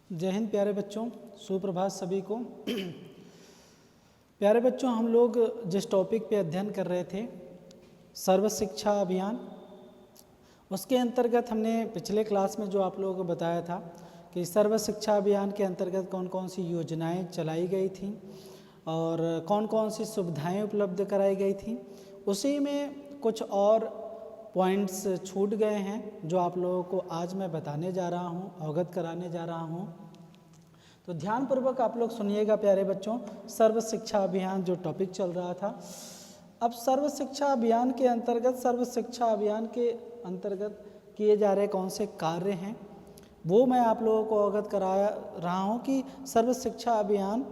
जय हिंद प्यारे बच्चों, सुप्रभात सभी को। प्यारे बच्चों, हम लोग जिस टॉपिक पे अध्ययन कर रहे थे सर्व शिक्षा अभियान, उसके अंतर्गत हमने पिछले क्लास में जो आप लोगों को बताया था कि सर्व शिक्षा अभियान के अंतर्गत कौन कौन सी योजनाएं चलाई गई थी और कौन कौन सी सुविधाएं उपलब्ध कराई गई थी, उसी में कुछ और पॉइंट्स छूट गए हैं जो आप लोगों को आज मैं बताने जा रहा हूं, अवगत कराने जा रहा हूं। तो ध्यानपूर्वक आप लोग सुनिएगा प्यारे बच्चों। सर्व शिक्षा अभियान जो टॉपिक चल रहा था, अब सर्व शिक्षा अभियान के अंतर्गत किए जा रहे कौन से कार्य हैं वो मैं आप लोगों को अवगत करा रहा हूं कि सर्व शिक्षा अभियान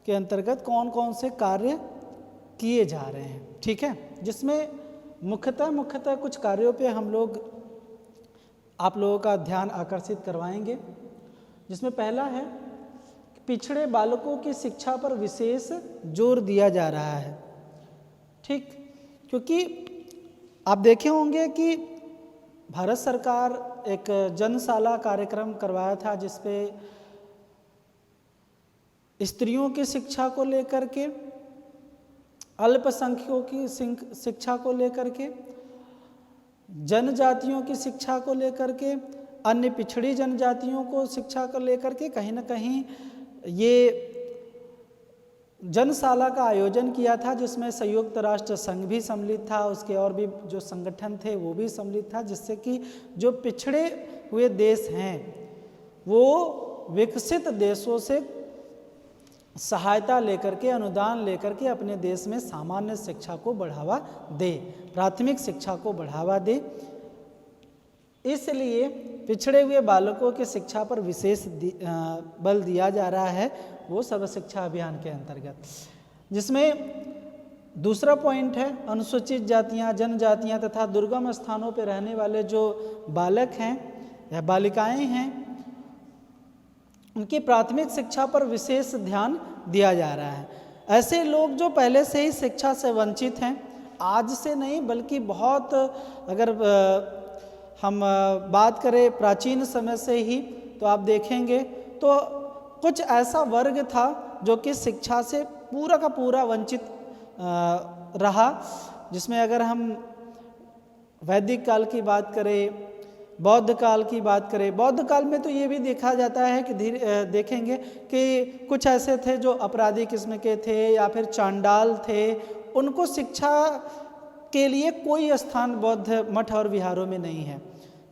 के अंतर्गत कौन कौन से कार्य किए जा रहे हैं। ठीक है, जिसमें मुख्यतः कुछ कार्यों पे हम लोग आप लोगों का ध्यान आकर्षित करवाएंगे, जिसमें पहला है कि पिछड़े बालकों की शिक्षा पर विशेष जोर दिया जा रहा है। ठीक, क्योंकि आप देखे होंगे कि भारत सरकार एक जनशाला कार्यक्रम करवाया था जिसपे स्त्रियों की शिक्षा को लेकर के, अल्पसंख्यकों की शिक्षा को लेकर के, जनजातियों की शिक्षा को लेकर के, अन्य पिछड़ी जनजातियों को शिक्षा को लेकर के कहीं ना कहीं ये जनशाला का आयोजन किया था, जिसमें संयुक्त राष्ट्र संघ भी सम्मिलित था, उसके और भी जो संगठन थे वो भी सम्मिलित था, जिससे कि जो पिछड़े हुए देश हैं वो विकसित देशों से सहायता लेकर के, अनुदान लेकर के अपने देश में सामान्य शिक्षा को बढ़ावा दे, प्राथमिक शिक्षा को बढ़ावा दे। इसलिए पिछड़े हुए बालकों की शिक्षा पर विशेष बल दिया जा रहा है, वो सर्व शिक्षा अभियान के अंतर्गत। जिसमें दूसरा पॉइंट है अनुसूचित जातियां, जनजातियां तथा दुर्गम स्थानों पर रहने वाले जो बालक हैं या बालिकाएं हैं, उनकी प्राथमिक शिक्षा पर विशेष ध्यान दिया जा रहा है। ऐसे लोग जो पहले से ही शिक्षा से वंचित हैं, आज से नहीं बल्कि बहुत, अगर हम बात करें प्राचीन समय से ही, तो आप देखेंगे तो कुछ ऐसा वर्ग था जो कि शिक्षा से पूरा का पूरा वंचित रहा। जिसमें अगर हम वैदिक काल की बात करें, बौद्ध काल की बात करें, बौद्ध काल में तो ये भी देखा जाता है कि देखेंगे कि कुछ ऐसे थे जो अपराधी किस्म के थे या फिर चांडाल थे, उनको शिक्षा के लिए कोई स्थान बौद्ध मठ और विहारों में नहीं है।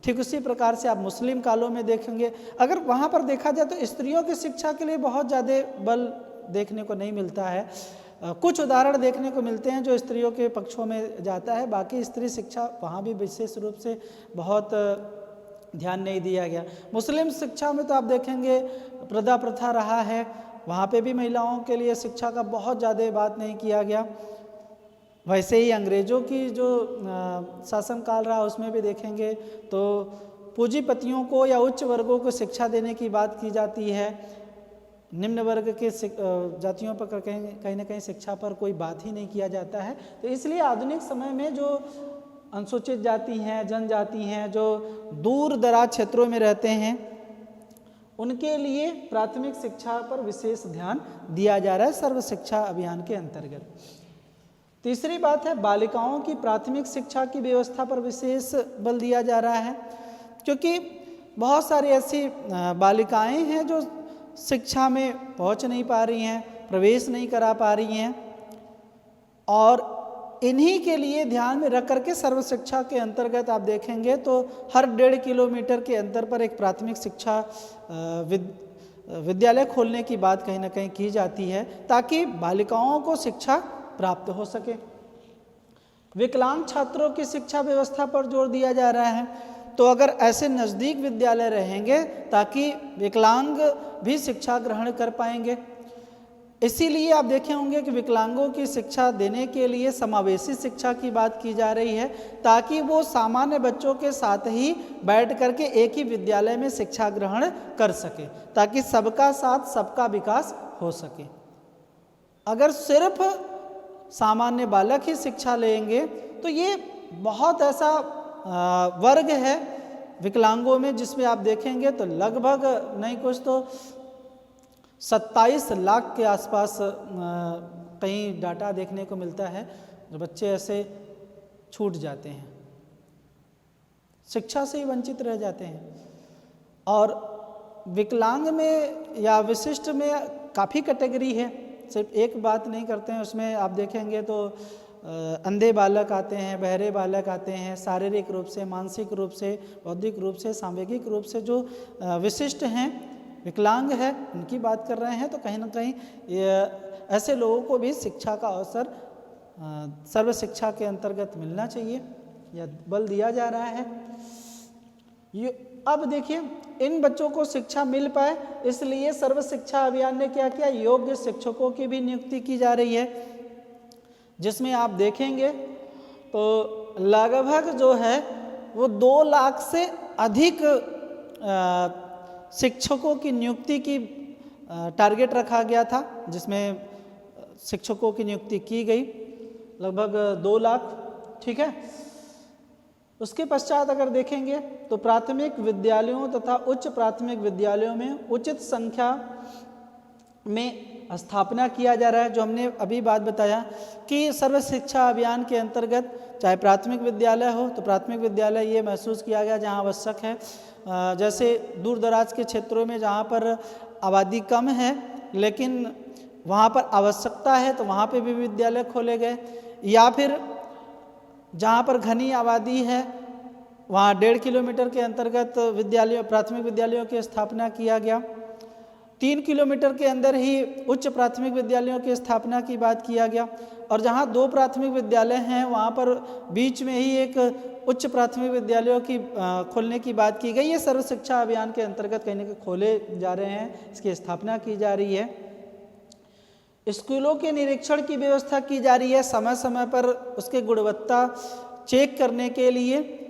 ठीक उसी प्रकार से आप मुस्लिम कालों में देखेंगे, अगर वहाँ पर देखा जाए तो स्त्रियों की शिक्षा के लिए बहुत ज़्यादा बल देखने को नहीं मिलता है। कुछ उदाहरण देखने को मिलते हैं जो स्त्रियों के पक्षों में जाता है, बाकी स्त्री शिक्षा वहाँ भी विशेष रूप से बहुत ध्यान नहीं दिया गया। मुस्लिम शिक्षा में तो आप देखेंगे प्रदा प्रथा रहा है, वहाँ पे भी महिलाओं के लिए शिक्षा का बहुत ज़्यादा बात नहीं किया गया। वैसे ही अंग्रेज़ों की जो शासनकाल रहा उसमें भी देखेंगे तो पूंजीपतियों को या उच्च वर्गों को शिक्षा देने की बात की जाती है, निम्न वर्ग के जातियों पर कहीं ना कहीं शिक्षा पर कोई बात ही नहीं किया जाता है। तो इसलिए आधुनिक समय में जो अनुसूचित जाति हैं, जनजाति हैं, जो दूर दराज क्षेत्रों में रहते हैं, उनके लिए प्राथमिक शिक्षा पर विशेष ध्यान दिया जा रहा है सर्व शिक्षा अभियान के अंतर्गत। तीसरी बात है बालिकाओं की प्राथमिक शिक्षा की व्यवस्था पर विशेष बल दिया जा रहा है, क्योंकि बहुत सारी ऐसी बालिकाएं हैं जो शिक्षा में पहुंच नहीं पा रही हैं, प्रवेश नहीं करा पा रही हैं, और इन्हीं के लिए ध्यान में रख करके सर्व शिक्षा के अंतर्गत आप देखेंगे तो हर 1.5 किलोमीटर के अंतर पर एक प्राथमिक शिक्षा विद्यालय खोलने की बात कहीं ना कहीं की जाती है, ताकि बालिकाओं को शिक्षा प्राप्त हो सके। विकलांग छात्रों की शिक्षा व्यवस्था पर जोर दिया जा रहा है, तो अगर ऐसे नज़दीक विद्यालय रहेंगे ताकि विकलांग भी शिक्षा ग्रहण कर पाएंगे। इसीलिए आप देखे होंगे कि विकलांगों की शिक्षा देने के लिए समावेशी शिक्षा की बात की जा रही है, ताकि वो सामान्य बच्चों के साथ ही बैठ करके एक ही विद्यालय में शिक्षा ग्रहण कर सके, ताकि सबका साथ सबका विकास हो सके। अगर सिर्फ सामान्य बालक ही शिक्षा लेंगे तो ये बहुत ऐसा वर्ग है विकलांगों में, जिसमें आप देखेंगे तो लगभग नहीं कुछ तो 27 लाख के आसपास कहीं डाटा देखने को मिलता है जो बच्चे ऐसे छूट जाते हैं, शिक्षा से ही वंचित रह जाते हैं। और विकलांग में या विशिष्ट में काफ़ी कैटेगरी है, सिर्फ एक बात नहीं करते हैं। उसमें आप देखेंगे तो अंधे बालक आते हैं, बहरे बालक आते हैं, शारीरिक रूप से, मानसिक रूप से, बौद्धिक रूप से, सामूहिक रूप से जो विशिष्ट हैं, विकलांग है, उनकी बात कर रहे हैं। तो कहीं ना कहीं ऐसे लोगों को भी शिक्षा का अवसर सर्व शिक्षा के अंतर्गत मिलना चाहिए, या बल दिया जा रहा है। अब देखिए, इन बच्चों को शिक्षा मिल पाए इसलिए सर्व शिक्षा अभियान ने क्या किया, योग्य शिक्षकों की भी नियुक्ति की जा रही है, जिसमें आप देखेंगे तो लगभग जो है वो 2 लाख से अधिक शिक्षकों की नियुक्ति की टारगेट रखा गया था, जिसमें शिक्षकों की नियुक्ति की गई लगभग 2 लाख। ठीक है। उसके पश्चात अगर देखेंगे तो प्राथमिक विद्यालयों तथा उच्च प्राथमिक विद्यालयों में उचित संख्या में स्थापना किया जा रहा है। जो हमने अभी बात बताया कि सर्व शिक्षा अभियान के अंतर्गत चाहे प्राथमिक विद्यालय हो तो प्राथमिक विद्यालय ये महसूस किया गया जहाँ आवश्यक है, जैसे दूर दराज के क्षेत्रों में जहाँ पर आबादी कम है लेकिन वहाँ पर आवश्यकता है तो वहाँ पे भी विद्यालय खोले गए, या फिर जहाँ पर घनी आबादी है वहाँ 1.5 किलोमीटर के अंतर्गत विद्यालयों प्राथमिक विद्यालयों की स्थापना किया गया। 3 किलोमीटर के अंदर ही उच्च प्राथमिक विद्यालयों की स्थापना की बात किया गया, और जहाँ 2 प्राथमिक विद्यालय हैं वहाँ पर बीच में ही एक उच्च प्राथमिक विद्यालयों की खोलने की बात की गई। ये सर्व शिक्षा अभियान के अंतर्गत कहीं ना कहीं खोले जा रहे हैं, इसकी स्थापना की जा रही है। स्कूलों के निरीक्षण की व्यवस्था की जा रही है, समय समय पर उसकी गुणवत्ता चेक करने के लिए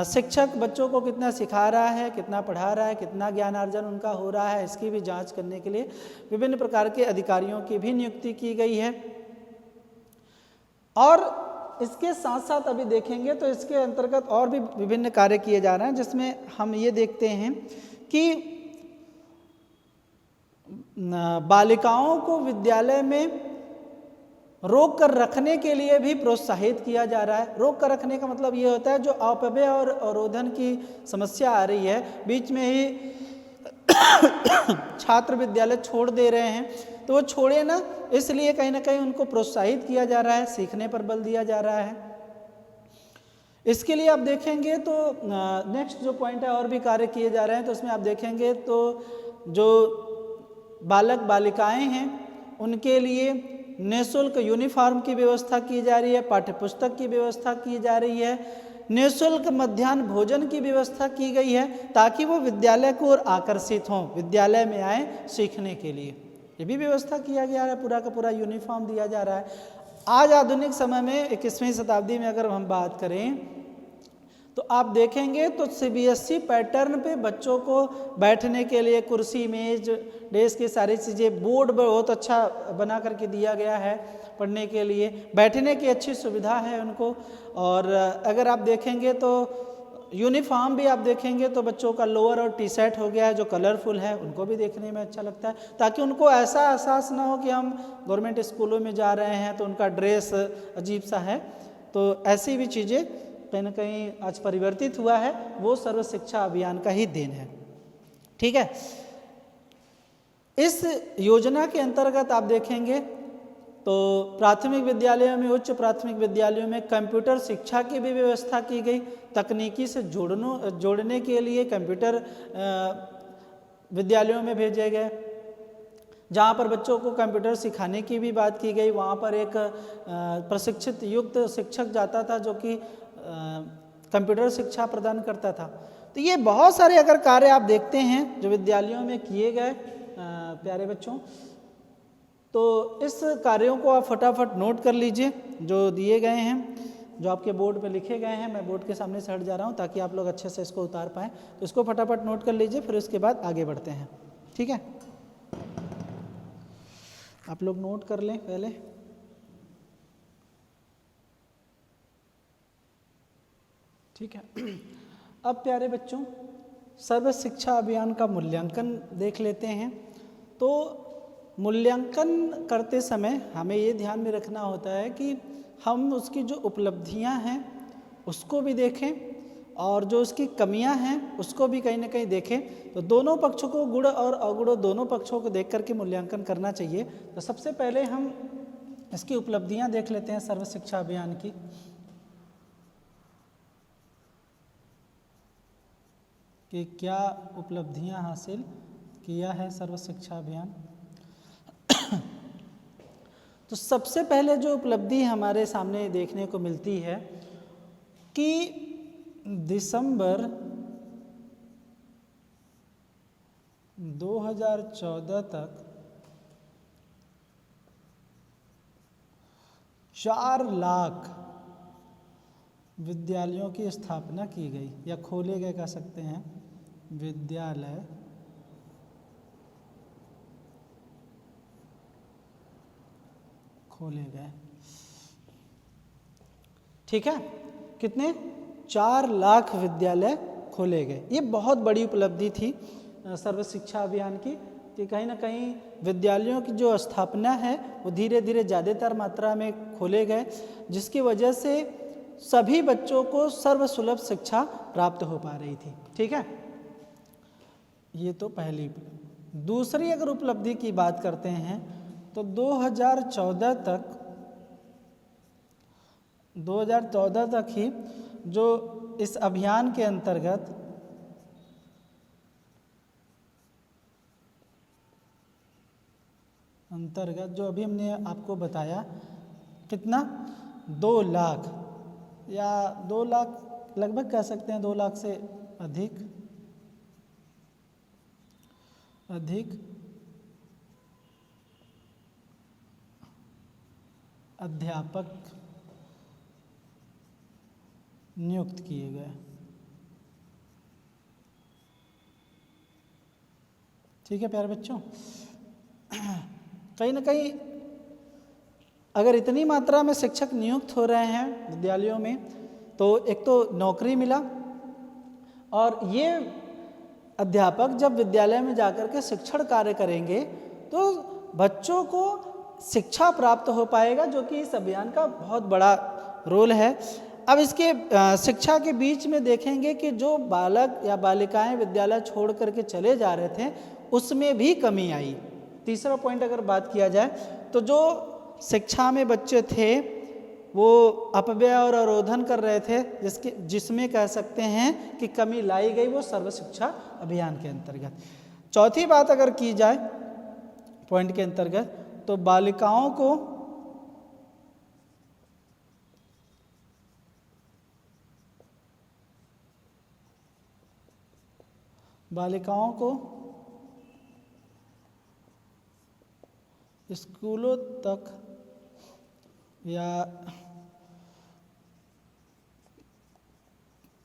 शिक्षक बच्चों को कितना सिखा रहा है, कितना पढ़ा रहा है, कितना ज्ञानार्जन उनका हो रहा है, इसकी भी जांच करने के लिए विभिन्न प्रकार के अधिकारियों की भी नियुक्ति की गई है। और इसके साथ साथ अभी देखेंगे तो इसके अंतर्गत और भी विभिन्न कार्य किए जा रहे हैं, जिसमें हम ये देखते हैं कि बालिकाओं को विद्यालय में रोक कर रखने के लिए भी प्रोत्साहित किया जा रहा है। रोक कर रखने का मतलब ये होता है जो अपव्यय और अवरोधन की समस्या आ रही है, बीच में ही छात्र विद्यालय छोड़ दे रहे हैं तो वो छोड़े ना, इसलिए कहीं ना कहीं उनको प्रोत्साहित किया जा रहा है, सीखने पर बल दिया जा रहा है। इसके लिए आप देखेंगे तो नेक्स्ट जो पॉइंट है और भी कार्य किए जा रहे हैं, तो उसमें आप देखेंगे तो जो बालक बालिकाएं हैं उनके लिए निःशुल्क यूनिफॉर्म की व्यवस्था की जा रही है, पाठ्यपुस्तक की व्यवस्था की जा रही है, निःशुल्क मध्याह्न भोजन की व्यवस्था की गई है ताकि वो विद्यालय को और आकर्षित हों, विद्यालय में आए सीखने के लिए। ये भी व्यवस्था किया गया है, पूरा का पूरा यूनिफॉर्म दिया जा रहा है। आज आधुनिक समय में 21वीं शताब्दी में अगर हम बात करें तो आप देखेंगे तो CBSE पैटर्न पे बच्चों को बैठने के लिए कुर्सी, मेज, डेस्क की सारी चीज़ें, बोर्ड बहुत अच्छा बना करके दिया गया है पढ़ने के लिए, बैठने की अच्छी सुविधा है उनको। और अगर आप देखेंगे तो यूनिफॉर्म भी आप देखेंगे तो बच्चों का लोअर और टी-शर्ट हो गया है जो कलरफुल है, उनको भी देखने में अच्छा लगता है, ताकि उनको ऐसा एहसास ना हो कि हम गवर्नमेंट स्कूलों में जा रहे हैं तो उनका ड्रेस अजीब सा है। तो ऐसी भी चीज़ें कहीं ना कहीं आज परिवर्तित हुआ है, वो सर्व शिक्षा अभियान का ही देन है। ठीक है। इस योजना के अंतर्गत आप देखेंगे तो प्राथमिक विद्यालयों में, उच्च प्राथमिक विद्यालयों में कंप्यूटर शिक्षा की भी व्यवस्था की गई। तकनीकी से जोड़ने के लिए कंप्यूटर विद्यालयों में भेजे गए, जहाँ पर बच्चों को कंप्यूटर सिखाने की भी बात की गई। वहाँ पर एक प्रशिक्षित युक्त शिक्षक जाता था जो कि कंप्यूटर शिक्षा प्रदान करता था। तो ये बहुत सारे अगर कार्य आप देखते हैं जो विद्यालयों में किए गए प्यारे बच्चों, तो इस कार्यों को आप फटाफट नोट कर लीजिए जो दिए गए हैं, जो आपके बोर्ड पे लिखे गए हैं। मैं बोर्ड के सामने से हट जा रहा हूँ ताकि आप लोग अच्छे से इसको उतार पाएँ, तो इसको फटाफट नोट कर लीजिए, फिर उसके बाद आगे बढ़ते हैं। ठीक है, आप लोग नोट कर लें पहले। ठीक है। अब प्यारे बच्चों, सर्व शिक्षा अभियान का मूल्यांकन देख लेते हैं। तो मूल्यांकन करते समय हमें ये ध्यान में रखना होता है कि हम उसकी जो उपलब्धियां हैं उसको भी देखें और जो उसकी कमियां हैं उसको भी कहीं ना कहीं देखें। तो दोनों पक्षों को, गुण और अवगुण दोनों पक्षों को देख करके मूल्यांकन करना चाहिए। तो सबसे पहले हम इसकी उपलब्धियां देख लेते हैं सर्व शिक्षा अभियान की। कि क्या उपलब्धियां हासिल किया है सर्व शिक्षा अभियान। तो सबसे पहले जो उपलब्धि हमारे सामने देखने को मिलती है कि दिसंबर 2014 तक 4 लाख विद्यालयों की स्थापना की गई या खोले गए, कह सकते हैं, विद्यालय खोले गए। ठीक है, कितने? 4 लाख विद्यालय खोले गए। ये बहुत बड़ी उपलब्धि थी सर्व शिक्षा अभियान की कि कहीं ना कहीं विद्यालयों की जो स्थापना है वो धीरे धीरे ज़्यादातर मात्रा में खोले गए, जिसकी वजह से सभी बच्चों को सर्वसुलभ शिक्षा प्राप्त हो पा रही थी। ठीक है, ये तो पहली। दूसरी अगर उपलब्धि की बात करते हैं तो 2014 तक ही जो इस अभियान के अंतर्गत जो अभी हमने आपको बताया, कितना? 2 लाख या 2 लाख लगभग कह सकते हैं, 2 लाख से अधिक अध्यापक नियुक्त किए गए। ठीक है प्यारे बच्चों, कहीं ना कहीं अगर इतनी मात्रा में शिक्षक नियुक्त हो रहे हैं विद्यालयों में तो एक तो नौकरी मिला, और ये अध्यापक जब विद्यालय में जाकर के शिक्षण कार्य करेंगे तो बच्चों को शिक्षा प्राप्त हो पाएगा, जो कि इस अभियान का बहुत बड़ा रोल है। अब इसके शिक्षा के बीच में देखेंगे कि जो बालक या बालिकाएं विद्यालय छोड़ करके चले जा रहे थे उसमें भी कमी आई। तीसरा पॉइंट अगर बात किया जाए तो जो शिक्षा में बच्चे थे वो अपव्यय और अवरोधन कर रहे थे, जिसमें कह सकते हैं कि कमी लाई गई, वो सर्व शिक्षा अभियान के अंतर्गत। चौथी बात अगर की जाए पॉइंट के अंतर्गत तो बालिकाओं को स्कूलों तक या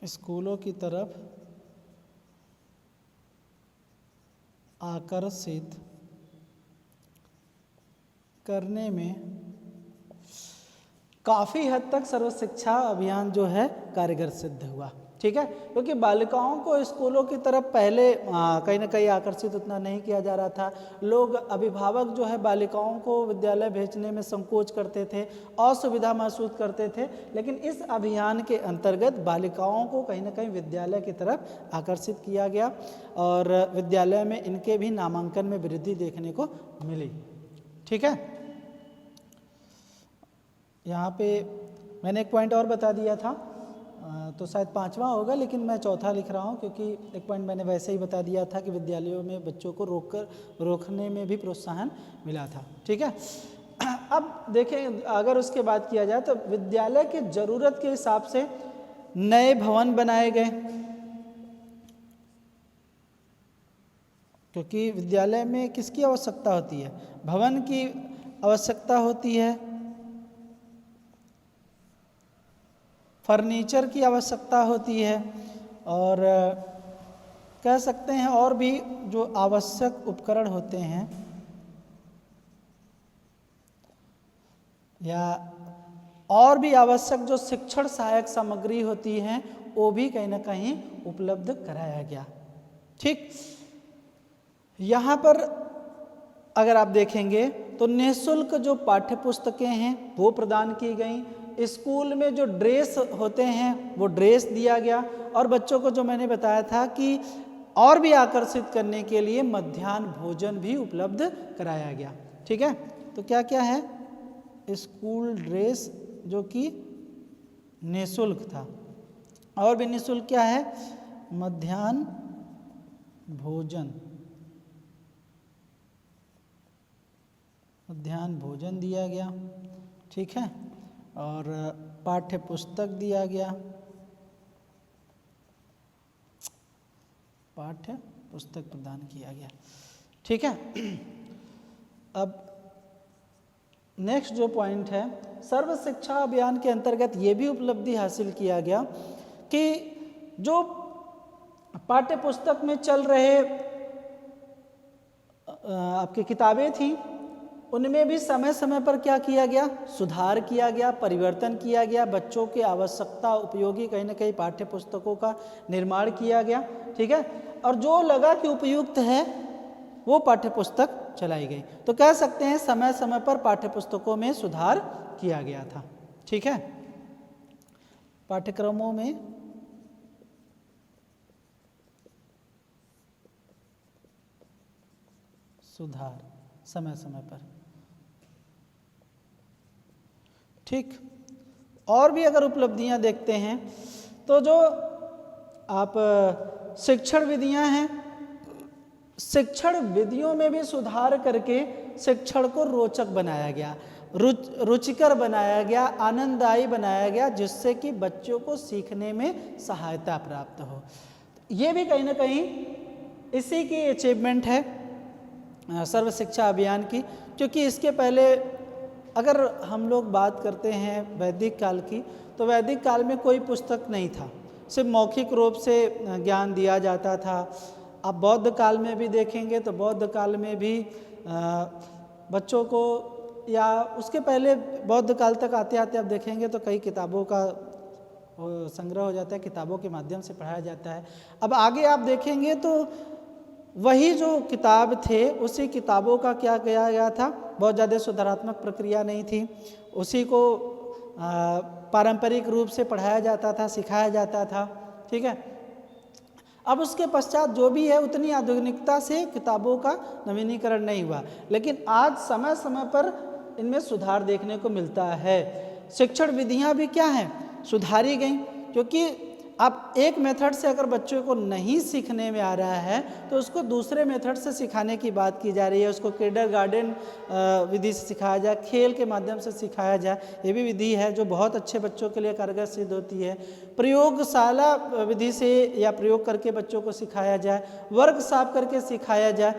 स्कूलों की तरफ आकर्षित करने में काफ़ी हद तक सर्व शिक्षा अभियान जो है कारगर सिद्ध हुआ। ठीक है, क्योंकि बालिकाओं को स्कूलों की तरफ पहले कहीं ना कहीं आकर्षित उतना नहीं किया जा रहा था। लोग, अभिभावक जो है बालिकाओं को विद्यालय भेजने में संकोच करते थे, असुविधा महसूस करते थे, लेकिन इस अभियान के अंतर्गत बालिकाओं को कहीं ना कहीं विद्यालय की तरफ आकर्षित किया गया और विद्यालय में इनके भी नामांकन में वृद्धि देखने को मिली। ठीक है, यहाँ पे मैंने एक पॉइंट और बता दिया था, तो शायद 5वां होगा, लेकिन मैं चौथा लिख रहा हूँ क्योंकि एक पॉइंट मैंने वैसे ही बता दिया था कि विद्यालयों में बच्चों को रोकने में भी प्रोत्साहन मिला था। ठीक है, अब देखें अगर उसके बात किया जाए तो विद्यालय की ज़रूरत के हिसाब से नए भवन बनाए गए, क्योंकि विद्यालय में किसकी आवश्यकता होती है? भवन की आवश्यकता होती है, फर्नीचर की आवश्यकता होती है, और कह सकते हैं और भी जो आवश्यक उपकरण होते हैं या और भी आवश्यक जो शिक्षण सहायक सामग्री होती हैं वो भी कहीं ना कहीं उपलब्ध कराया गया। ठीक, यहाँ पर अगर आप देखेंगे तो निःशुल्क जो पाठ्य पुस्तकें हैं वो प्रदान की गई, स्कूल में जो ड्रेस होते हैं वो ड्रेस दिया गया, और बच्चों को जो मैंने बताया था कि और भी आकर्षित करने के लिए मध्याह्न भोजन भी उपलब्ध कराया गया। ठीक है, तो क्या क्या है, स्कूल ड्रेस जो कि निःशुल्क था, और भी निःशुल्क क्या है, मध्याह्न भोजन, मध्याह्न भोजन दिया गया। ठीक है, और पाठ्य पुस्तक दिया गया, पाठ्य पुस्तक प्रदान किया गया। ठीक है, अब नेक्स्ट जो पॉइंट है, सर्व शिक्षा अभियान के अंतर्गत ये भी उपलब्धि हासिल किया गया कि जो पाठ्य पुस्तक में चल रहे आपकी किताबें थी उनमें भी समय समय पर क्या किया गया, सुधार किया गया, परिवर्तन किया गया, बच्चों की आवश्यकता उपयोगी कहीं ना कहीं पाठ्य पुस्तकों का निर्माण किया गया। ठीक है, और जो लगा कि उपयुक्त है वो पाठ्य पुस्तक चलाई गई। तो कह सकते हैं समय समय पर पाठ्य पुस्तकों में सुधार किया गया था। ठीक है, पाठ्यक्रमों में सुधार समय समय पर। ठीक, और भी अगर उपलब्धियां देखते हैं तो जो आप शिक्षण विधियां हैं, शिक्षण विधियों में भी सुधार करके शिक्षण को रोचक बनाया गया, रुचिकर बनाया गया, आनंददायी बनाया गया, जिससे कि बच्चों को सीखने में सहायता प्राप्त हो। ये भी कहीं ना कहीं इसी की अचीवमेंट है सर्व शिक्षा अभियान की, क्योंकि इसके पहले अगर हम लोग बात करते हैं वैदिक काल की, तो वैदिक काल में कोई पुस्तक नहीं था, सिर्फ मौखिक रूप से ज्ञान दिया जाता था। आप बौद्ध काल में भी देखेंगे तो बौद्ध काल में भी बच्चों को, या उसके पहले बौद्ध काल तक आते आते आप देखेंगे तो कई किताबों का संग्रह हो जाता है, किताबों के माध्यम से पढ़ाया जाता है। अब आगे आप देखेंगे तो वही जो किताब थे उसी किताबों का क्या किया गया था, बहुत ज़्यादा सुधारात्मक प्रक्रिया नहीं थी, उसी को पारंपरिक रूप से पढ़ाया जाता था, सिखाया जाता था। ठीक है, अब उसके पश्चात जो भी है उतनी आधुनिकता से किताबों का नवीनीकरण नहीं हुआ, लेकिन आज समय समय पर इनमें सुधार देखने को मिलता है। शिक्षण विधियां भी क्या हैं, सुधारी गई, क्योंकि आप एक मेथड से अगर बच्चों को नहीं सीखने में आ रहा है तो उसको दूसरे मेथड से सिखाने की बात की जा रही है। उसको किंडरगार्टन विधि से सिखाया जाए, खेल के माध्यम से सिखाया जाए, ये भी विधि है जो बहुत अच्छे बच्चों के लिए कारगर सिद्ध होती है। प्रयोगशाला विधि से या प्रयोग करके बच्चों को सिखाया जाए, वर्ग साफ करके सिखाया जाए।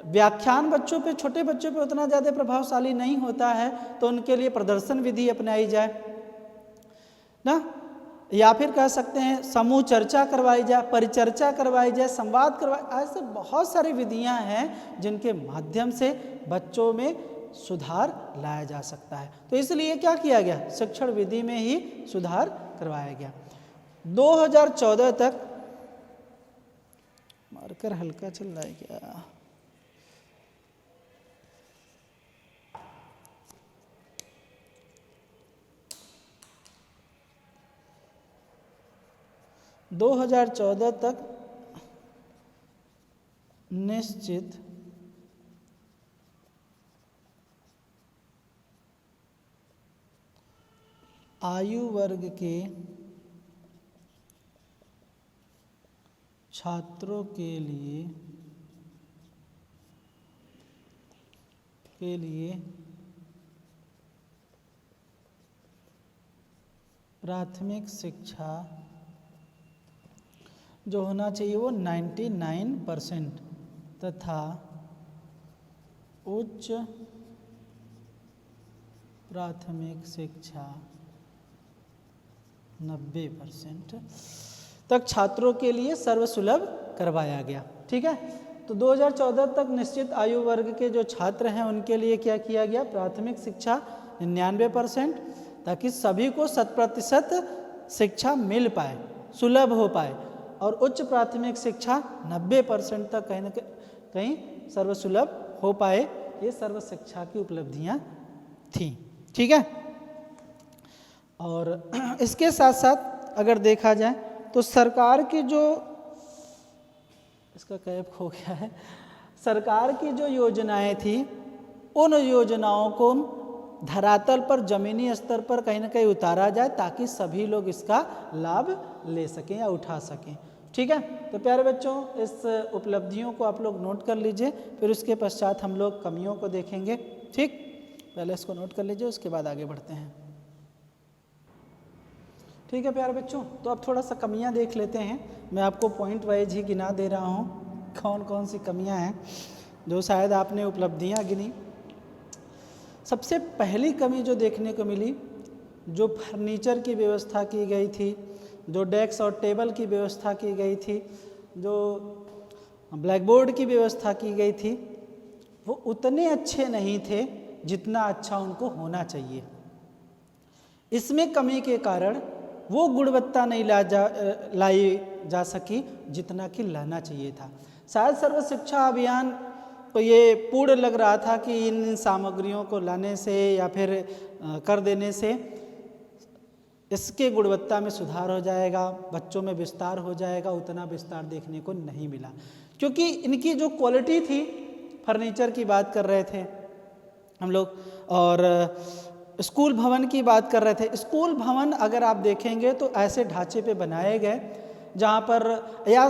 व्याख्यान बच्चों पे, छोटे बच्चों पे उतना ज़्यादा प्रभावशाली नहीं होता है, तो उनके लिए प्रदर्शन विधि अपनाई जाए ना, या फिर कह सकते हैं समूह चर्चा करवाई जाए, परिचर्चा करवाई जाए, संवाद करवाए। ऐसे बहुत सारी विधियां हैं जिनके माध्यम से बच्चों में सुधार लाया जा सकता है। तो इसलिए क्या किया गया, शिक्षण विधि में ही सुधार करवाया गया। 2014 तक, मार्कर हल्का चल रहा है क्या, - 2014 तक निश्चित आयु वर्ग के छात्रों के लिए प्राथमिक शिक्षा जो होना चाहिए वो 99% तथा उच्च प्राथमिक शिक्षा 90% तक छात्रों के लिए सर्वसुलभ करवाया गया। ठीक है, तो 2014 तक निश्चित आयु वर्ग के जो छात्र हैं उनके लिए क्या किया गया, प्राथमिक शिक्षा 99%, ताकि सभी को 100% शिक्षा मिल पाए, सुलभ हो पाए, और उच्च प्राथमिक शिक्षा 90% तक कहीं न कहीं सर्वसुलभ हो पाए। ये सर्व शिक्षा की उपलब्धियां थी। ठीक है। और इसके साथ साथ अगर देखा जाए तो सरकार की जो, इसका कैप खो गया है, सरकार की जो योजनाएं थी उन योजनाओं को धरातल पर जमीनी स्तर पर कहीं ना कहीं उतारा जाए ताकि सभी लोग इसका लाभ ले सकें या उठा सकें। ठीक है। तो प्यारे बच्चों, इस उपलब्धियों को आप लोग नोट कर लीजिए, फिर उसके पश्चात हम लोग कमियों को देखेंगे। ठीक, पहले इसको नोट कर लीजिए, उसके बाद आगे बढ़ते हैं। ठीक है प्यारे बच्चों, तो अब थोड़ा सा कमियां देख लेते हैं। मैं आपको पॉइंट वाइज ही गिना दे रहा हूँ कौन कौन सी कमियां हैं जो शायद आपने उपलब्धियां गिनी। सबसे पहली कमी जो देखने को मिली, जो फर्नीचर की व्यवस्था की गई थी, जो डेस्क और टेबल की व्यवस्था की गई थी, जो ब्लैक बोर्ड की व्यवस्था की गई थी, वो उतने अच्छे नहीं थे जितना अच्छा उनको होना चाहिए। इसमें कमी के कारण वो गुणवत्ता नहीं लाई जा सकी जितना कि लाना चाहिए था। शायद सर्व शिक्षा अभियान तो ये पूर्ण लग रहा था कि इन सामग्रियों को लाने से या फिर कर देने से इसके गुणवत्ता में सुधार हो जाएगा, बच्चों में विस्तार हो जाएगा। उतना विस्तार देखने को नहीं मिला, क्योंकि इनकी जो क्वालिटी थी, फर्नीचर की बात कर रहे थे हम लोग, और स्कूल भवन की बात कर रहे थे। स्कूल भवन अगर आप देखेंगे तो ऐसे ढांचे पे बनाए गए जहाँ पर, या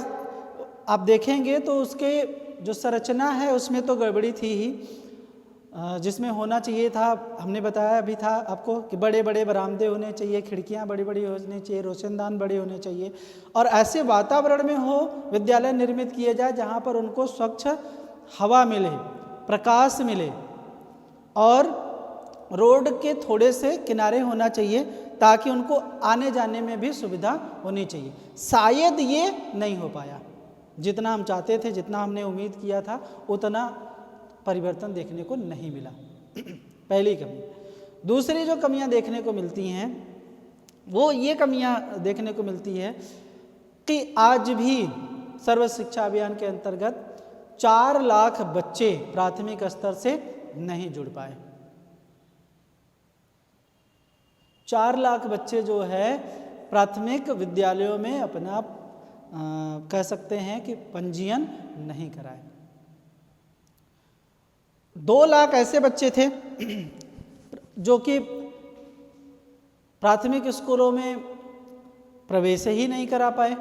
आप देखेंगे तो उसके जो संरचना है उसमें तो गड़बड़ी थी ही, जिसमें होना चाहिए था, हमने बताया भी था आपको कि बड़े बड़े बरामदे होने चाहिए, खिड़कियाँ बड़ी बड़ी होनी चाहिए, रोशनदान बड़े होने चाहिए, और ऐसे वातावरण में हो विद्यालय निर्मित किए जाए जहाँ पर उनको स्वच्छ हवा मिले, प्रकाश मिले, और रोड के थोड़े से किनारे होना चाहिए ताकि उनको आने जाने में भी सुविधा होनी चाहिए। शायद ये नहीं हो पाया, जितना हम चाहते थे, जितना हमने उम्मीद किया था, उतना परिवर्तन देखने को नहीं मिला। पहली कमी। दूसरी जो कमियां देखने को मिलती हैं वो ये कमियां देखने को मिलती है कि आज भी सर्व शिक्षा अभियान के अंतर्गत 4 लाख बच्चे प्राथमिक स्तर से नहीं जुड़ पाए। 4 लाख बच्चे जो है प्राथमिक विद्यालयों में अपना कह सकते हैं कि पंजीयन नहीं कराए। 2 लाख ऐसे बच्चे थे जो कि प्राथमिक स्कूलों में प्रवेश ही नहीं करा पाए,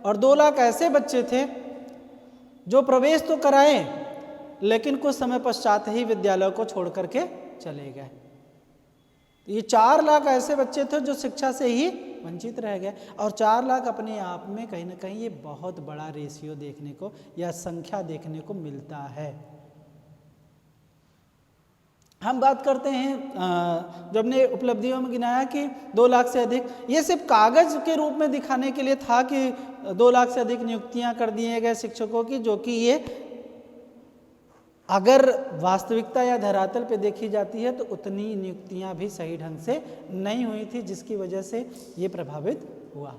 और 2 लाख ऐसे बच्चे थे जो प्रवेश तो कराए लेकिन कुछ समय पश्चात ही विद्यालय को छोड़ करके चले गए। ये 4 लाख ऐसे बच्चे थे जो शिक्षा से ही वंचित रह गए, और 4 लाख अपने आप में कहीं ना कहीं ये बहुत बड़ा रेशियो देखने को या संख्या देखने को मिलता है। हम बात करते हैं जब हमने उपलब्धियों में गिनाया कि 2 लाख से अधिक, ये सिर्फ कागज के रूप में दिखाने के लिए था कि 2 लाख से अधिक नियुक्तियां कर दिए गए शिक्षकों की, जो कि ये अगर वास्तविकता या धरातल पे देखी जाती है तो उतनी नियुक्तियां भी सही ढंग से नहीं हुई थी, जिसकी वजह से ये प्रभावित हुआ।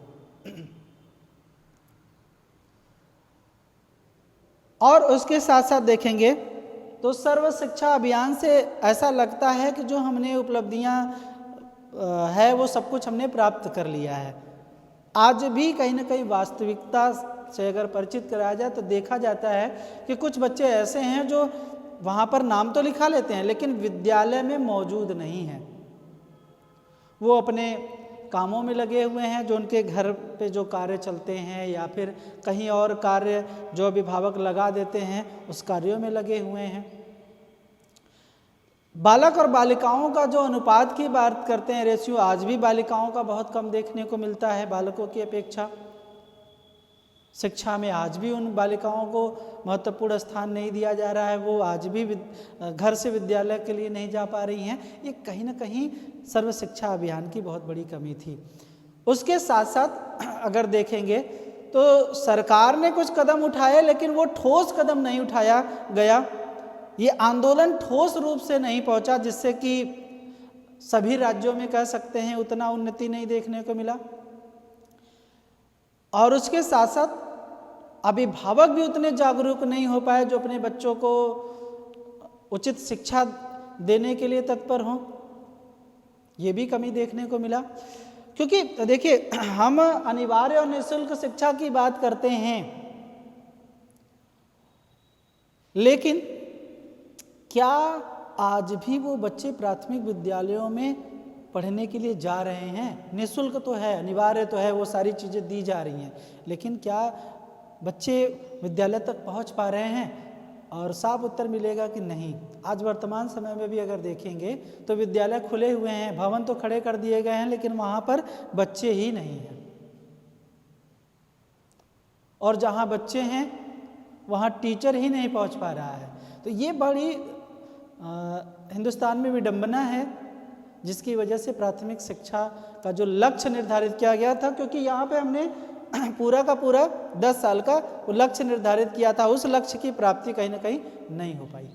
और उसके साथ साथ देखेंगे तो सर्व शिक्षा अभियान से ऐसा लगता है कि जो हमने उपलब्धियां है वो सब कुछ हमने प्राप्त कर लिया है। आज भी कहीं ना कहीं वास्तविकता से अगर परिचित कराया जाए तो देखा जाता है कि कुछ बच्चे ऐसे हैं जो वहाँ पर नाम तो लिखा लेते हैं लेकिन विद्यालय में मौजूद नहीं हैं। वो अपने कामों में लगे हुए हैं, जो उनके घर पे जो कार्य चलते हैं या फिर कहीं और कार्य जो अभिभावक लगा देते हैं उस कार्यों में लगे हुए हैं। बालक और बालिकाओं का जो अनुपात की बात करते हैं, रेशियो, आज भी बालिकाओं का बहुत कम देखने को मिलता है बालकों की अपेक्षा। शिक्षा में आज भी उन बालिकाओं को महत्वपूर्ण स्थान नहीं दिया जा रहा है, वो आज भी घर से विद्यालय के लिए नहीं जा पा रही हैं। ये कहीं ना कहीं सर्व शिक्षा अभियान की बहुत बड़ी कमी थी। उसके साथ साथ अगर देखेंगे तो सरकार ने कुछ कदम उठाए लेकिन वो ठोस कदम नहीं उठाया गया। ये आंदोलन ठोस रूप से नहीं पहुंचा, जिससे कि सभी राज्यों में कह सकते हैं उतना उन्नति नहीं देखने को मिला। और उसके साथ साथ अभिभावक भी उतने जागरूक नहीं हो पाए जो अपने बच्चों को उचित शिक्षा देने के लिए तत्पर हों। ये भी कमी देखने को मिला, क्योंकि देखिए हम अनिवार्य और निःशुल्क शिक्षा की बात करते हैं, लेकिन क्या आज भी वो बच्चे प्राथमिक विद्यालयों में पढ़ने के लिए जा रहे हैं? निःशुल्क तो है, अनिवार्य तो है, वो सारी चीज़ें दी जा रही हैं, लेकिन क्या बच्चे विद्यालय तक पहुंच पा रहे हैं? और साफ उत्तर मिलेगा कि नहीं। आज वर्तमान समय में भी अगर देखेंगे तो विद्यालय खुले हुए हैं, भवन तो खड़े कर दिए गए हैं, लेकिन वहाँ पर बच्चे ही नहीं हैं। और जहाँ बच्चे हैं वहाँ टीचर ही नहीं पहुँच पा रहा है। तो ये बड़ी हिंदुस्तान में विडंबना है, जिसकी वजह से प्राथमिक शिक्षा का जो लक्ष्य निर्धारित किया गया था, क्योंकि यहाँ पे हमने पूरा का पूरा 10 साल का वो लक्ष्य निर्धारित किया था, उस लक्ष्य की प्राप्ति कहीं ना कहीं नहीं हो पाई।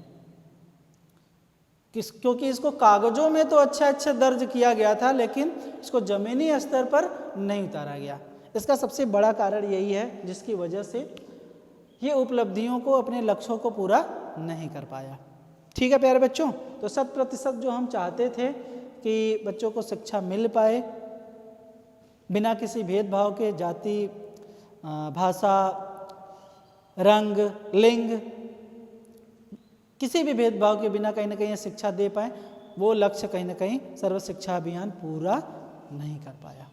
क्योंकि इसको कागजों में तो अच्छा दर्ज किया गया था, लेकिन इसको जमीनी स्तर पर नहीं उतारा गया। इसका सबसे बड़ा कारण यही है, जिसकी वजह से ये उपलब्धियों को, अपने लक्ष्यों को पूरा नहीं कर पाया। ठीक है प्यारे बच्चों, तो 100% जो हम चाहते थे कि बच्चों को शिक्षा मिल पाए बिना किसी भेदभाव के, जाति, भाषा, रंग, लिंग, किसी भी भेदभाव के बिना कहीं ना कहीं शिक्षा दे पाए, वो लक्ष्य कहीं ना कहीं सर्व शिक्षा अभियान पूरा नहीं कर पाया।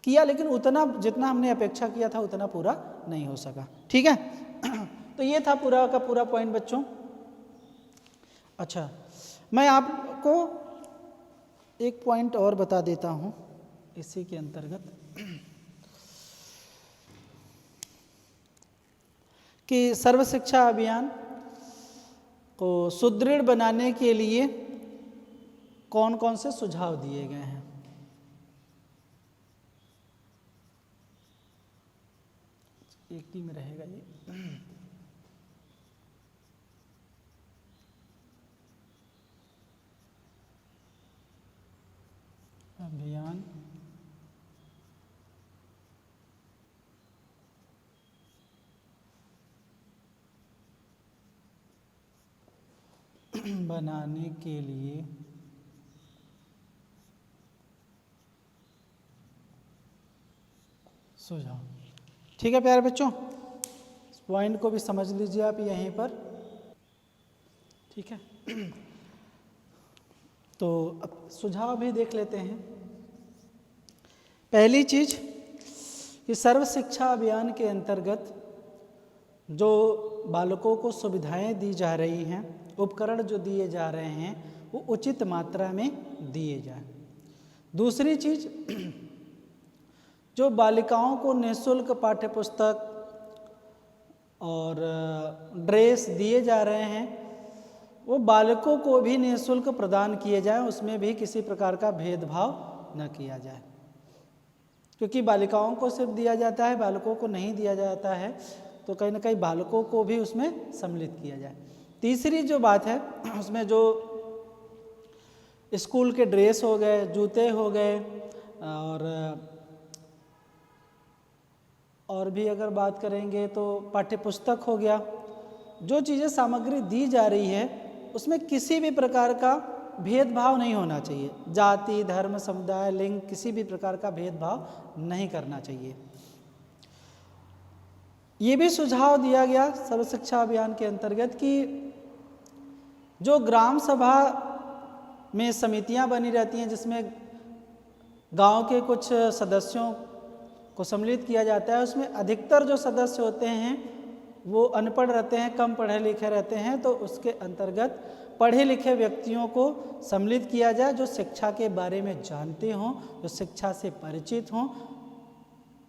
किया, लेकिन उतना जितना हमने अपेक्षा किया था उतना पूरा नहीं हो सका। ठीक है, तो ये था पूरा का पूरा पॉइंट बच्चों। अच्छा, मैं आपको एक पॉइंट और बता देता हूँ इसी के अंतर्गत कि सर्व शिक्षा अभियान को सुदृढ़ बनाने के लिए कौन कौन से सुझाव दिए गए हैं। एक टीम में रहेगा ये। अभियान बनाने के लिए सुझाव। ठीक है प्यारे बच्चों, इस पॉइंट को भी समझ लीजिए आप यहीं पर। ठीक है, तो अब सुझाव भी देख लेते हैं। पहली चीज कि सर्व शिक्षा अभियान के अंतर्गत जो बालकों को सुविधाएं दी जा रही हैं, उपकरण जो दिए जा रहे हैं, वो उचित मात्रा में दिए जाएं। दूसरी चीज, जो बालिकाओं को निःशुल्क पाठ्य पुस्तक और ड्रेस दिए जा रहे हैं, वो बालकों को भी निःशुल्क प्रदान किए जाएं, उसमें भी किसी प्रकार का भेदभाव न किया जाए। क्योंकि बालिकाओं को सिर्फ दिया जाता है, बालकों को नहीं दिया जाता है, तो कहीं ना कहीं बालकों को भी उसमें सम्मिलित किया जाए। तीसरी जो बात है, उसमें जो स्कूल के ड्रेस हो गए, जूते हो गए, और भी अगर बात करेंगे तो पाठ्य पुस्तक हो गया, जो चीज़ें सामग्री दी जा रही है उसमें किसी भी प्रकार का भेदभाव नहीं होना चाहिए। जाति, धर्म, समुदाय, लिंग, किसी भी प्रकार का भेदभाव नहीं करना चाहिए। ये भी सुझाव दिया गया सर्व शिक्षा अभियान के अंतर्गत कि जो ग्राम सभा में समितियां बनी रहती हैं, जिसमें गांव के कुछ सदस्यों को सम्मिलित किया जाता है, उसमें अधिकतर जो सदस्य होते हैं वो अनपढ़ रहते हैं, कम पढ़े लिखे रहते हैं। तो उसके अंतर्गत पढ़े लिखे व्यक्तियों को सम्मिलित किया जाए, जो शिक्षा के बारे में जानते हों, जो शिक्षा से परिचित हों,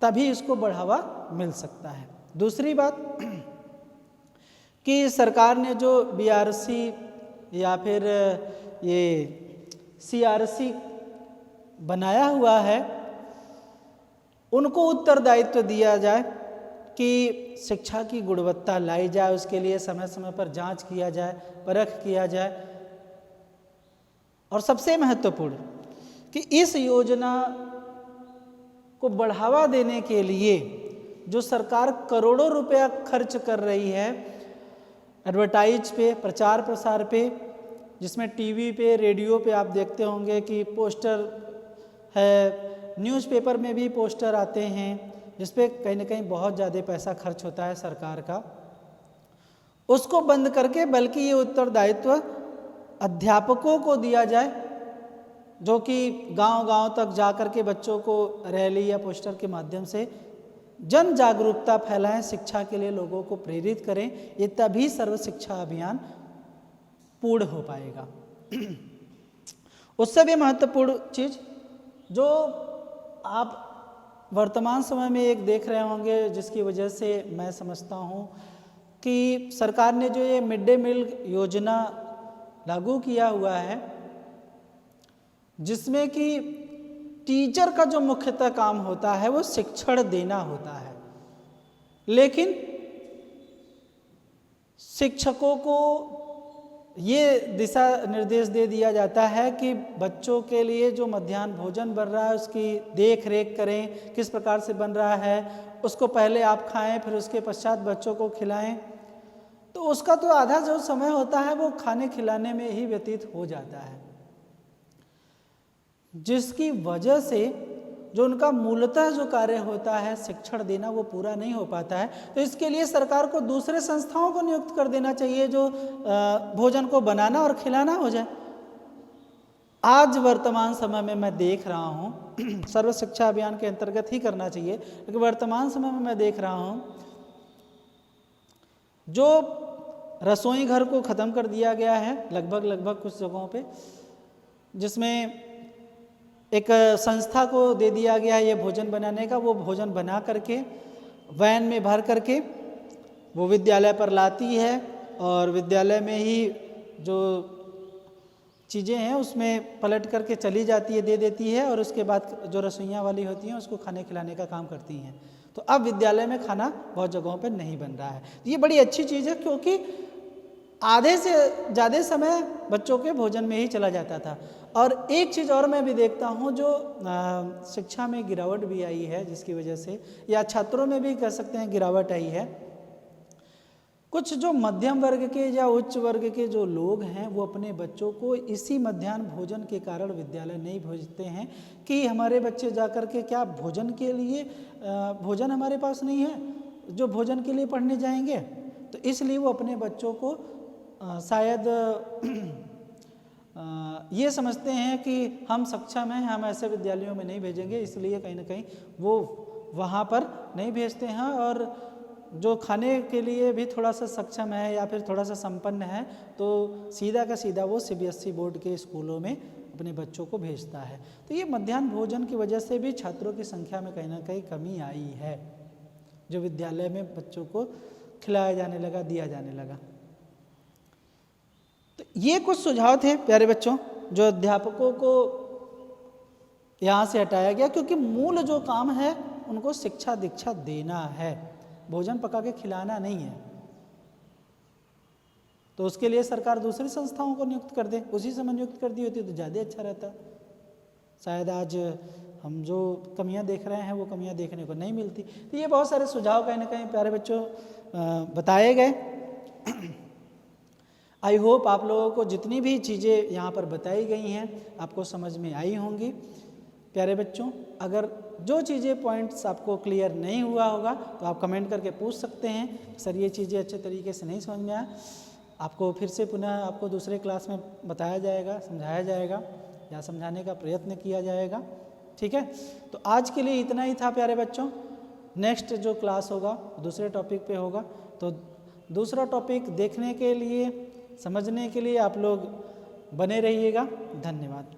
तभी इसको बढ़ावा मिल सकता है। दूसरी बात कि सरकार ने जो BRC या फिर ये CRC बनाया हुआ है, उनको उत्तरदायित्व दिया जाए कि शिक्षा की गुणवत्ता लाई जाए, उसके लिए समय समय पर जांच किया जाए, परख किया जाए। और सबसे महत्वपूर्ण कि इस योजना को बढ़ावा देने के लिए जो सरकार करोड़ों रुपया खर्च कर रही है एडवर्टाइज पे, प्रचार प्रसार पे, जिसमें टीवी पे, रेडियो पे आप देखते होंगे कि पोस्टर है, न्यूज़पेपर में भी पोस्टर आते हैं जिस पे कहीं ना कहीं बहुत ज़्यादा पैसा खर्च होता है सरकार का, उसको बंद करके बल्कि ये उत्तरदायित्व अध्यापकों को दिया जाए, जो कि गांव-गांव तक जा कर के बच्चों को रैली या पोस्टर के माध्यम से जन जागरूकता फैलाएं, शिक्षा के लिए लोगों को प्रेरित करें। ये तभी सर्व शिक्षा अभियान पूर्ण हो पाएगा। उससे भी महत्वपूर्ण चीज़ जो आप वर्तमान समय में एक देख रहे होंगे, जिसकी वजह से मैं समझता हूँ कि सरकार ने जो ये मिड डे मील योजना लागू किया हुआ है, जिसमें कि टीचर का जो मुख्यतः काम होता है वो शिक्षण देना होता है, लेकिन शिक्षकों को ये दिशा निर्देश दे दिया जाता है कि बच्चों के लिए जो मध्याह्न भोजन बन रहा है उसकी देख रेख करें, किस प्रकार से बन रहा है, उसको पहले आप खाएं फिर उसके पश्चात बच्चों को खिलाएं। तो उसका तो आधा जो समय होता है वो खाने खिलाने में ही व्यतीत हो जाता है, जिसकी वजह से जो उनका मूलतः जो कार्य होता है शिक्षण देना वो पूरा नहीं हो पाता है। तो इसके लिए सरकार को दूसरे संस्थाओं को नियुक्त कर देना चाहिए जो भोजन को बनाना और खिलाना हो जाए। आज वर्तमान समय में मैं देख रहा हूँ, सर्व शिक्षा अभियान के अंतर्गत ही करना चाहिए, लेकिन वर्तमान समय में मैं देख रहा हूँ जो रसोई घर को ख़त्म कर दिया गया है लगभग कुछ जगहों पे, जिसमें एक संस्था को दे दिया गया है ये भोजन बनाने का। वो भोजन बना करके वैन में भर करके वो विद्यालय पर लाती है और विद्यालय में ही जो चीज़ें हैं उसमें पलट करके चली जाती है, दे देती है, और उसके बाद जो रसोइयाँ वाली होती हैं उसको खाने खिलाने का काम करती हैं। तो अब विद्यालय में खाना बहुत जगहों पर नहीं बन रहा है। तो ये बड़ी अच्छी चीज़ है, क्योंकि आधे से ज़्यादा समय बच्चों के भोजन में ही चला जाता था। और एक चीज़ और मैं भी देखता हूँ, जो शिक्षा में गिरावट भी आई है, जिसकी वजह से, या छात्रों में भी कह सकते हैं गिरावट आई है। कुछ जो मध्यम वर्ग के या उच्च वर्ग के जो लोग हैं वो अपने बच्चों को इसी मध्याह्न भोजन के कारण विद्यालय नहीं भेजते हैं कि हमारे बच्चे जाकर के क्या भोजन के लिए भोजन हमारे पास नहीं है जो भोजन के लिए पढ़ने जाएंगे। तो इसलिए वो अपने बच्चों को शायद ये समझते हैं कि हम सक्षम हैं, हम ऐसे विद्यालयों में नहीं भेजेंगे, इसलिए कहीं ना कहीं वो वहाँ पर नहीं भेजते हैं। और जो खाने के लिए भी थोड़ा सा सक्षम है या फिर थोड़ा सा संपन्न है तो सीधा का सीधा वो CBSE बोर्ड के स्कूलों में अपने बच्चों को भेजता है। तो ये मध्याह्न भोजन की वजह से भी छात्रों की संख्या में कहीं ना कहीं कमी आई है, जो विद्यालय में बच्चों को खिलाया जाने लगा, दिया जाने लगा। तो ये कुछ सुझाव थे प्यारे बच्चों, जो अध्यापकों को यहाँ से हटाया गया, क्योंकि मूल जो काम है उनको शिक्षा दीक्षा देना है, भोजन पका के खिलाना नहीं है। तो उसके लिए सरकार दूसरी संस्थाओं को नियुक्त कर दे, उसी समय नियुक्त कर दी होती तो ज़्यादा अच्छा रहता। शायद आज हम जो कमियां देख रहे हैं वो कमियां देखने को नहीं मिलती। तो ये बहुत सारे सुझाव कहीं ना कहीं प्यारे बच्चों बताए गए। आई होप आप लोगों को जितनी भी चीज़ें यहाँ पर बताई गई हैं आपको समझ में आई होंगी। प्यारे बच्चों, अगर जो चीज़ें पॉइंट्स आपको क्लियर नहीं हुआ होगा तो आप कमेंट करके पूछ सकते हैं, सर ये चीज़ें अच्छे तरीके से नहीं समझ में आया, आपको फिर से पुनः आपको दूसरे क्लास में बताया जाएगा, समझाया जाएगा या समझाने का प्रयत्न किया जाएगा। ठीक है, तो आज के लिए इतना ही था प्यारे बच्चों। नेक्स्ट जो क्लास होगा दूसरे टॉपिक पे होगा, तो दूसरा टॉपिक देखने के लिए, समझने के लिए आप लोग बने रहिएगा। धन्यवाद।